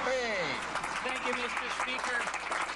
Bay. Thank you, Mr. Speaker.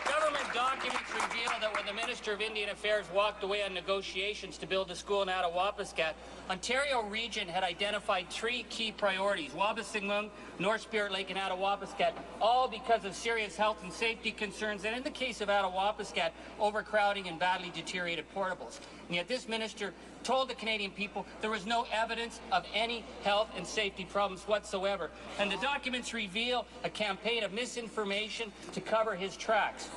Government documents reveal that when the Minister of Indian Affairs walked away on negotiations to build a school in Attawapiskat, Ontario Region had identified 3 key priorities: Wabaseemoong, North Spirit Lake, and Attawapiskat, all because of serious health and safety concerns, and in the case of Attawapiskat, overcrowding and badly deteriorated portables. And yet this minister told the Canadian people there was no evidence of any health and safety problems whatsoever. And the documents reveal a campaign of misinformation to cover his tracks.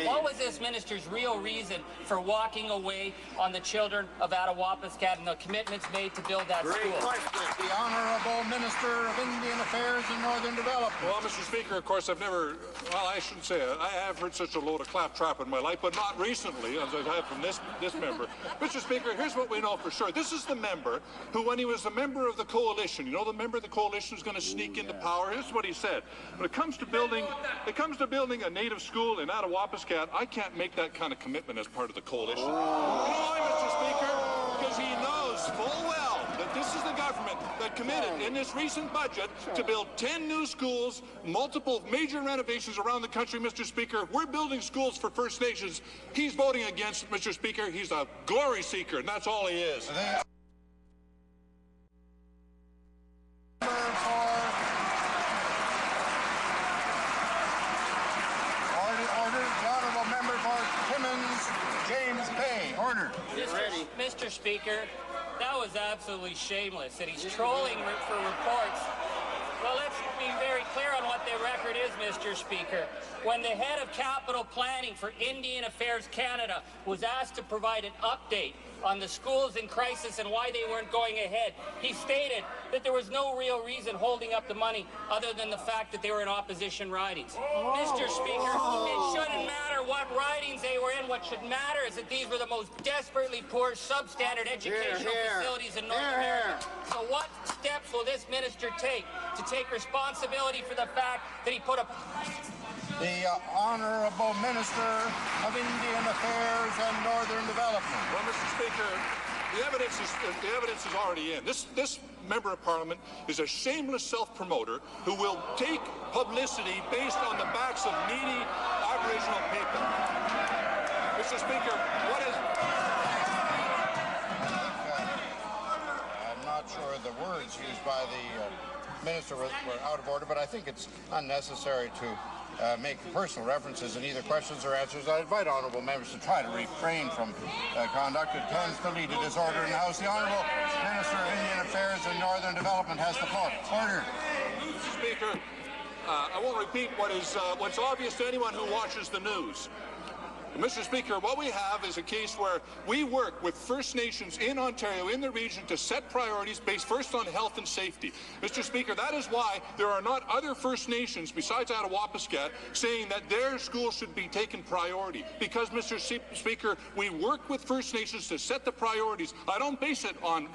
What was this minister's real reason for walking away on the children of Attawapiskat and the commitments made to build that school? The Honourable Minister of Indian Affairs and Northern Development. Well, Mr. Speaker, of course, I've never, well, I shouldn't say it. I have heard such a load of claptrap in my life, but not recently, as I've had from this member. Mr. Speaker, here's what we know for sure. This is the member who, when he was a member of the coalition, you know, the member of the coalition who's going to sneak into power. Here's what he said: when it comes to building a native school in Attawapiskat, I can't make that kind of commitment as part of the coalition. You know why, Mr. Speaker? Because he knows full well that this is the government that committed in this recent budget to build 10 new schools, multiple major renovations around the country, Mr. Speaker. We're building schools for First Nations. He's voting against it, Mr. Speaker. He's a glory seeker, and that's all he is. Order. Mr. Speaker, that was absolutely shameless, and he's trolling for reports. Well, let's be very clear on what the record is, Mr. Speaker. When the head of capital planning for Indian Affairs Canada was asked to provide an update on the schools in crisis and why they weren't going ahead, he stated that there was no real reason holding up the money other than the fact that they were in opposition ridings. Mr. Speaker, it shouldn't matter what ridings they were in. What should matter is that these were the most desperately poor substandard educational facilities in North America. So what steps will this minister take to take responsibility for the fact that he put a... The Honourable Minister of Indian Affairs and Northern Development. Well, Mr. Speaker, the evidence is already in. This member of Parliament is a shameless self-promoter who will take publicity based on the backs of needy Aboriginal people. Mr. Speaker, what is... I'm not sure the words used by the minister were out of order, but I think it's unnecessary to make personal references in either questions or answers. I invite honourable members to try to refrain from conduct that tends to lead to disorder in the House. The Honourable Minister of Indian Affairs and Northern Development has the floor. Order. Mr. Speaker, I won't repeat what's obvious to anyone who watches the news. Mr. Speaker, what we have is a case where we work with First Nations in Ontario, in the region, to set priorities based first on health and safety. Mr. Speaker, that is why there are not other First Nations besides Attawapiskat saying that their school should be taken priority. Because, Mr. Speaker, we work with First Nations to set the priorities. I don't base it on...